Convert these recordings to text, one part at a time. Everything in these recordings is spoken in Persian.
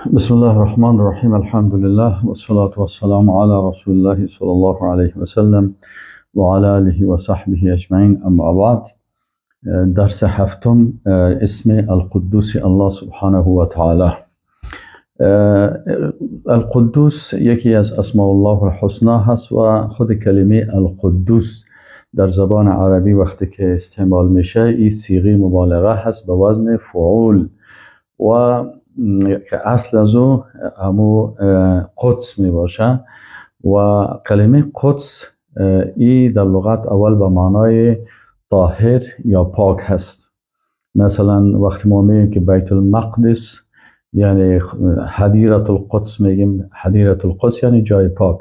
بسم الله الرحمن الرحيم. الحمد لله والصلاة والسلام على رسول الله صلى الله عليه وسلم وعلى آله وصحبه أجمعين. أما بعد، درس هفتم، اسم القدوس الله سبحانه وتعالى. القدوس یکی از اسماء الله الحسنى هست و خود کلمه القدوس در زبان عربی وقتی که استعمال میشه این صیغه مبالغه هست به وزن فعول و که اصل از او همو قدس می باشه و کلمه قدس ای در لغت اول به معنای طاهر یا پاک هست. مثلا وقتی ما میگیم که بیت المقدس یعنی حدیرة القدس، میگیم حدیرة القدس یعنی جای پاک.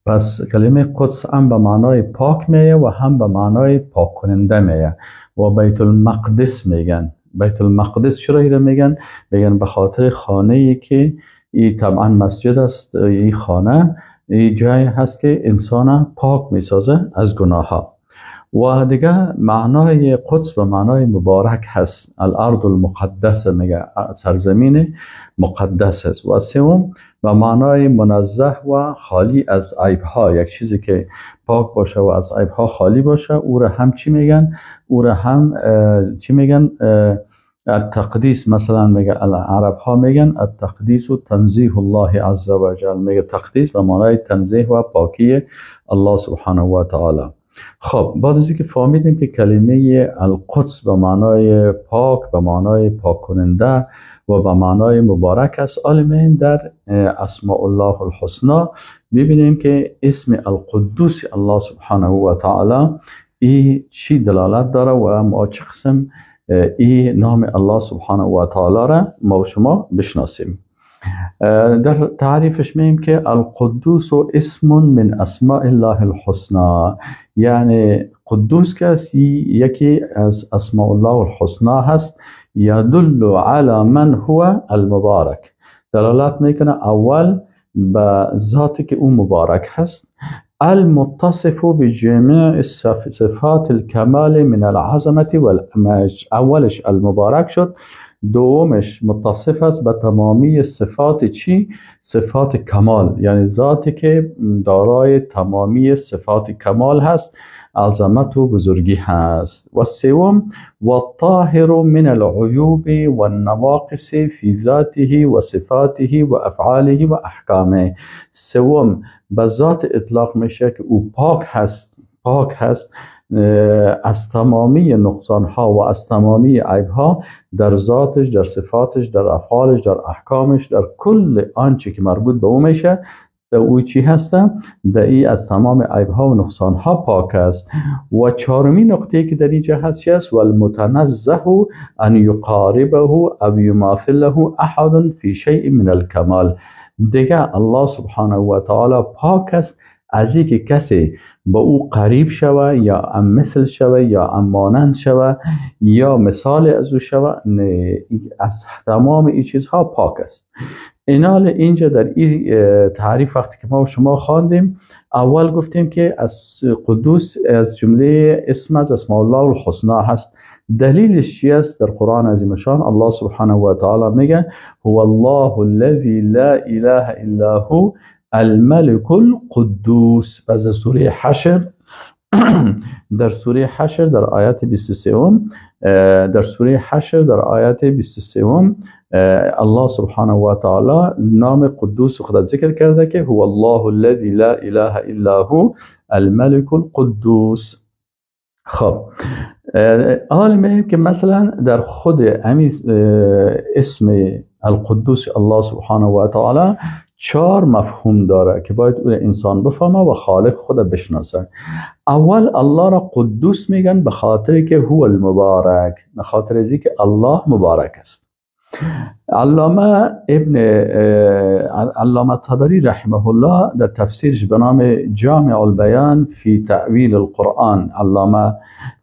پس کلمه قدس هم به معنای پاک میه و هم به معنای پاک کننده میه و بیت المقدس میگن. بیت المقدس چرا ایره میگن؟ میگن به خاطر خانه ای که این طبعا مسجد است. این خانه این جایی هست که انسان پاک میسازه از گناه ها. و دیگه معنای قدس به معنای مبارک هست. الارض المقدسه، میگه سرزمین مقدس است. و سوم به معنای منزه و خالی از عیب ها. یک چیزی که پاک باشه و از عیب ها خالی باشه او را هم چی میگن؟ او را هم چی میگن؟ التقدیس. مثلا میگه عرب ها میگن التقدیس و تنزیه الله عز و جل. میگه تقدیس به معنای تنزیه و پاکی الله سبحانه و تعالی. خب بعد از اینکه فهمیدیم که کلمه القدس به معنای پاک، به معنای پاک کننده و به معنای مبارک است، عالمین در اسماء الله الحسنى ببینیم که اسم القدوس الله سبحانه و تعالی ای چی دلالت داره و ما چه قسم ای نام الله سبحانه و تعالی را ما و شما بشناسیم. در تعریفش میگیم که القدوس اسم من اسماء الله الحسنى، یعنی قدوس کسی یکی از اسماء الله الحسنى هست. یدل علی من هو المبارک، دلالت میکنه اول به ذاتی که او مبارک هست. المتصف بجميع صفات الكمال من العظمة والمجد. اولش المبارک شد، دومش متصف است به تمامی صفات چی؟ صفات کمال، یعنی ذاتی که دارای تمامی صفات کمال هست، عظمت و بزرگی هست. و سوم و طاهر من العیوب و النواقص فی ذاته و صفاته و افعاله و احکامه. سوم به ذات اطلاق میشه که او پاک هست، پاک هست از تمامی نقصان ها و از تمامی عیب ها در ذاتش، در صفاتش، در افعالش، در احکامش، در کل آنچه که مربوط به او میشه او چی هسته؟ ای از تمام عیب ها و نقصان ها پاک است. و چهارمی نقطه که در اینجا هست چی است؟ والمتنزه ان یقاربه او یماثله احد فی شیء من الکمال. دیگه الله سبحانه و تعالی پاک است از اینکه کسی با او قریب شوه یا مثل شوه یا مانند شوه یا مثال از او شوه. از تمام این چیزها پاک است. اینال اینجا در این تعریف وقتی که ما و شما خواندیم، اول گفتیم که از قدوس از جمله اسم از اسماء الله الحسنى هست. دلیلش چی است؟ در قرآن عظیم شان الله سبحانه و تعالی میگه هو الله الذی لا اله الا هو الملك القدوس. از سوره حشر در سوره حشر در آیت 23 در سوره حشر در آیت 23 الله سبحانه و تعالی نام قدوس خود ذکر کرده که هو الله الذی لا اله الا هو الملك القدوس. خب حال میگیم که مثلا در خود همین اسم القدوس الله سبحانه و تعالی 4 مفهوم داره که باید اون انسان بفهمه و خالق خود بشناسه. اول الله را قدوس میگن به خاطر که هو المبارک، به خاطر از اینکه الله مبارک است. علامه طبری رحمه الله در تفسیرش به نام جامع البیان فی تأویل القرآن، علامه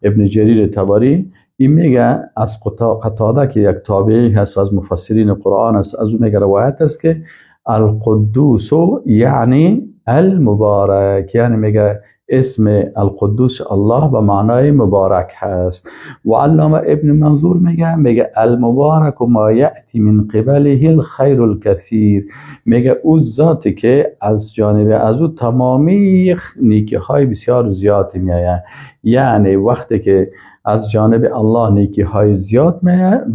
ابن جریر طبری این میگه از قتاده که یک تابعی هست و از مفسرین قرآن است، از اون میگه روایت است که القدوس یعنی المبارک، یعنی میگه اسم القدوس الله به معنای مبارک هست. و علامه ابن منظور میگه المبارک ما یأتی من قبله الخیر الکثیر، میگه او ذاتی که از جانب از او تمامی نیکی های بسیار زیادی میآید. یعنی وقتی که از جانب الله نیکی های زیاد میآید،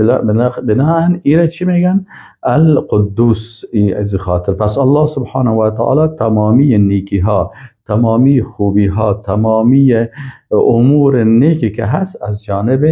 بناهن ایره چی میگن؟ القدوس. از خاطر پس الله سبحانه و تعالی تمامی نیکی ها، تمامی خوبی ها، تمامی امور نیکی که هست از جانب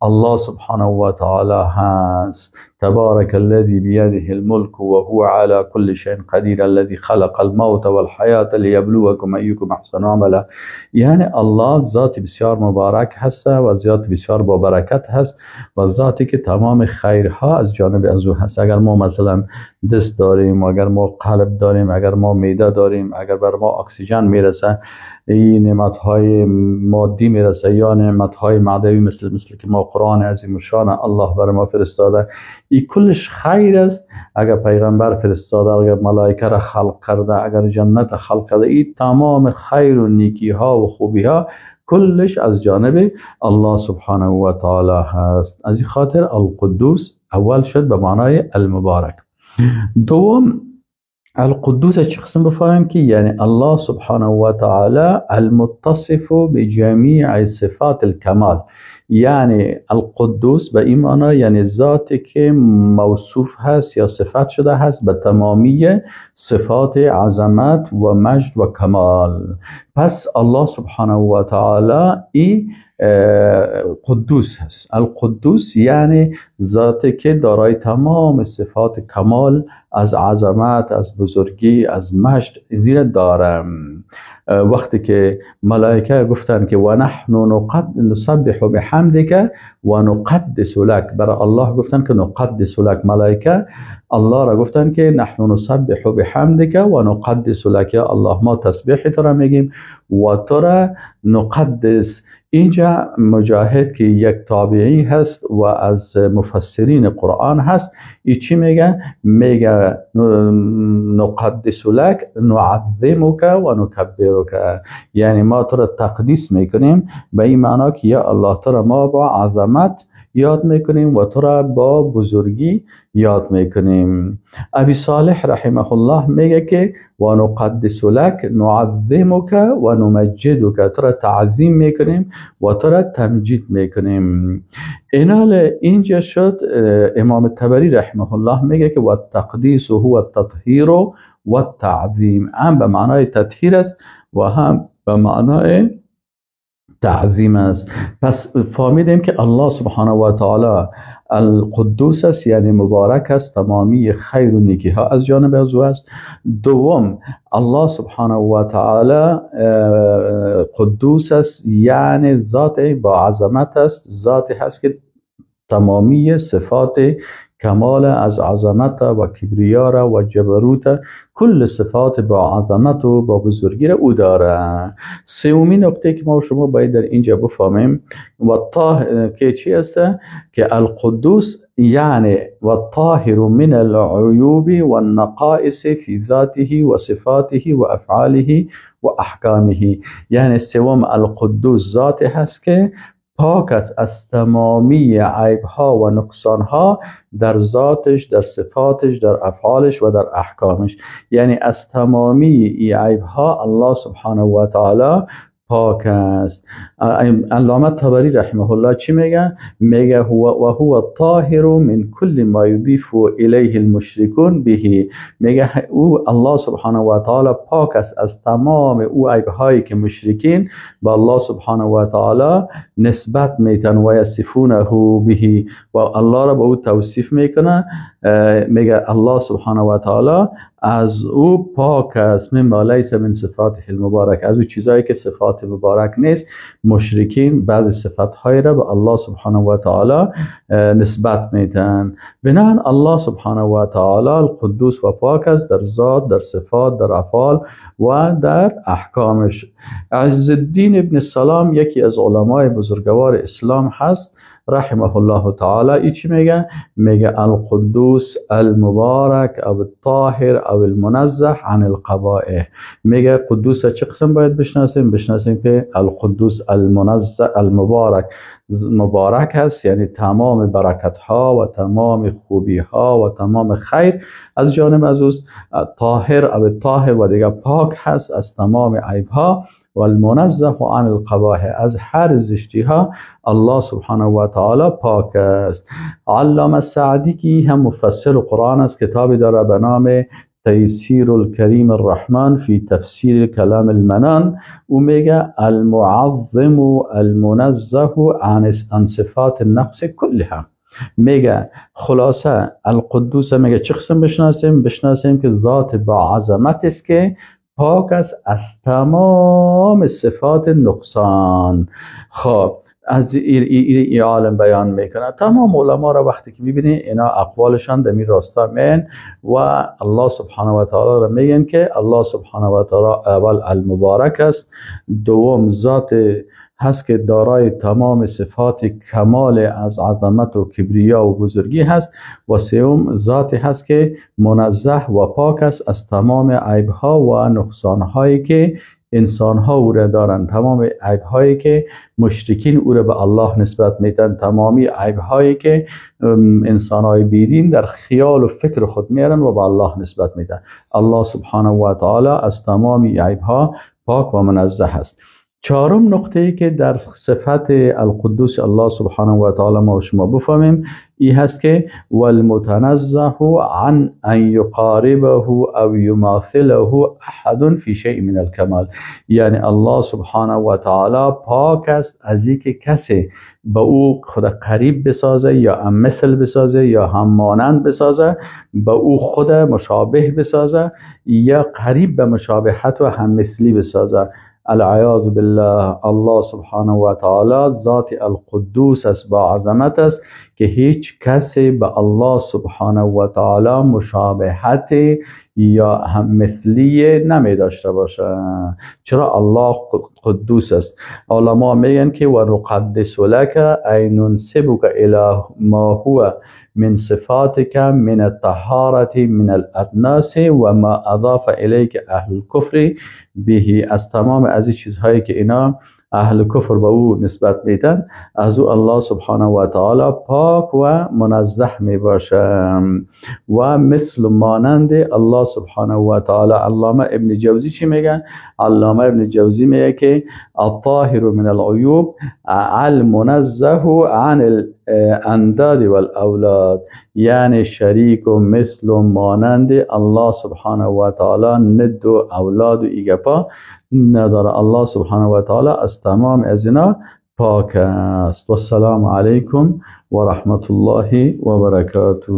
الله سبحانه و تعالی هست. تبارك الذي بيده الملك وهو على كل شيء قدير الذي خلق الموت والحياة ليبلوكم أيكم أحسن عملا. یعنی الله ذات بسیار مبارک هست و ذات بسیار با برکت هست و ذاتی که تمام خیرها از جانب از او هست. اگر ما مثلا دست داریم، اگر ما قلب داریم، اگر ما معده داریم، اگر بر ما اکسیژن میرسه، این نعمتهای مادی میرسه یا نعمتهای معنوی مثل که ما قرآن عظیم الشان الله بر ما فرستاده، این کلش خیر است. اگر پیغمبر فرستاده، اگر ملائکه را خلق کرده، اگر جنت خلق کرده، این تمام خیر و نیکی ها و خوبی ها کلش از جانب الله سبحانه و تعالی هست. از این خاطر القدوس اول شد به معنای المبارک. دوم القدوس چه قسم بفهمیم که یعنی الله سبحانه و تعالی المتصف بجمیع صفات الکمال. یعنی القدوس به این معنی یعنی ذاتی که موصوف هست یا صفت شده هست به تمامی صفات عظمت و مجد و کمال. پس الله سبحانه و تعالی این قدوس هست. القدوس یعنی ذاتی که دارای تمام صفات کمال از عظمت، از بزرگی، از مجد زیر دارم. وقتی که ملائکه گفتن که و نحن نسبح بحمدک و نقدس لک، برای الله گفتن که نقدس لک. ملائکه الله را گفتن که نحن نسبح بحمدک و نقدس لک، یا الله ما تسبیح تو را میگیم و تو را نقدس. اینجا مجاهد که یک تابعی هست و از مفسرین قرآن هست، ای چی میگه؟ میگه نقدس لک نعظمک و نکبرک، یعنی ما تو را تقدیس میکنیم به این معنا که یا الله تو را ما با عظمت یاد میکنیم و تو را با بزرگی یاد میکنیم. ابی صالح رحمه الله میگه که و نقدس لک نعظمک و نمجدک، تو را تعظیم میکنیم و تو را تمجید میکنیم. اینجا شد امام طبری رحمه الله میگه که و التقدیس هو التطهیر و التعظیم، هم به معنای تطهیر است و هم به معنای تعظیم است. پس فهمیدیم که الله سبحانه و تعالی القدوس است، یعنی مبارک است، تمامی خیر و نیکی ها از جانب از او است. دوم الله سبحانه و تعالی قدوس است، یعنی ذات با عظمت است، ذاتی هست که تمامی صفات کمال از عظمت و کبریا و جبروت، کل صفات با عظمت و با بزرگی را او داره. سومین نکته که ما شما باید در اینجا بفهمیم و که چی است؟ که القدوس یعنی و طاهر من العیوب و النقائص فی ذاته و صفاته و افعاله و احکامه. یعنی سوم القدوس ذات هست که پاک است از تمامی عیبها و نقصانها در ذاتش، در صفاتش، در افعالش و در احکامش. یعنی از تمامی عیبها الله سبحانه و تعالی پاک است. علامه طبری رحمه الله چی میگه؟ میگه هو الطاهر من كل ما يضيف الیه المشركون به. میگه او الله سبحانه و تعالی پاک است از تمام او عیبهایی که مشرکین به الله سبحانه و تعالی نسبت میتن و یصفونه به، و الله را به او توصیف میکنه. میگه الله سبحانه و تعالی از او پاک است، مما لیس من صفاته المبارک، از او چیزایی که صفات مبارک نیست. مشرکین بعض صفاتهای را به الله سبحانه و تعالی نسبت میدن. بنابراین الله سبحانه و تعالی القدوس و پاک است در ذات، در صفات، در افعال و در احکامش. عز الدین ابن سلام یکی از علمای بزرگوار اسلام هست. رحمه الله تعالی ای چی میگه؟ میگه القدوس المبارک او الطاهر او المنزه عن القبائح. میگه قدوس چه قسم باید بشناسیم؟ بشناسیم که القدوس المنزه المبارک مبارک هست، یعنی تمام برکت ها و تمام خوبی ها و تمام خیر از جانب از اوست. طاهر او طاهر و دیگه پاک هست از تمام عیب ها. و المنزه عن القبائح، از هر زشتی ها الله سبحانه و تعالی پاک است. علامه سعدی که هم مفسر قرآن است، کتابی داره به نام تیسیر الکریم الرحمن فی تفسیر کلام المنان. او میگه المعظم المنزه عن صفات النقص کلها. میگه خلاصه القدوس میگه چه قسم بشناسیم؟ بشناسیم که ذات با عظمت است که پاک است از تمام صفات نقصان. خب از این عالم بیان میکنه. تمام علما را وقتی که میبینی اینا اقوالشان در این راستا مین و الله سبحانه و تعالی را میگن که الله سبحانه و تعالی اول المبارک است، دوم ذات هست که دارای تمام صفات کمال از عظمت و کبریا و بزرگی هست، و سوم ذاتی هست که منزه و پاک است از تمام عیبها و نقصانهایی که انسان ها او را دارند، تمام عیب هایی که مشرکین او را به الله نسبت میدن، تمامی عیب هایی که انسان های بیدین در خیال و فکر خود میرن و به الله نسبت میدن. الله سبحانه و تعالی از تمامی عیب ها پاک و منزه است. چهارم نقطه ای که در صفت القدوس الله سبحانه و تعالی ما و شما بفهمیم این هست که والمتنزه عن ان یقاربه او یماثله احد فی شیء من الکمال. یعنی الله سبحانه و تعالی پاک است از اینکه کسی به او خود قریب بسازه یا هم مثل بسازه یا هم مانند بسازه، به او خود مشابه بسازه یا قریب به مشابهت و هم مثلی بسازه. العیاذ بالله. الله سبحانه و تعالی ذات القدوس است، با عظمت است که هیچ کسی به الله سبحانه و تعالی مشابهت یا هم مثلی نمی داشته باشه. چرا؟ الله قدوس است. علما میگن که و نقدس لک ای ننسبک الی ما هو من صفاتك من الطهارة من الادناس و ما اضاف الیک اهل الكفر به. از تمام از این چیزهایی که اینا اهل کفر به او نسبت میدن، از او الله سبحانه و تعالی پاک و منزه می باشه و مثل مانند الله سبحانه و تعالی. علامه ابن جوزی چی میگن؟ علامه ابن جوزی میگه که الطاهر من العیوب المنزه عن الانداد والاولاد، یعنی شریک و مثل و مانند الله سبحانه و تعالی ند و اولاد و ایگپا نداره. الله سبحانه و تعالی از تمام از اینا پاک است. و السلام علیکم و رحمت الله و برکاته.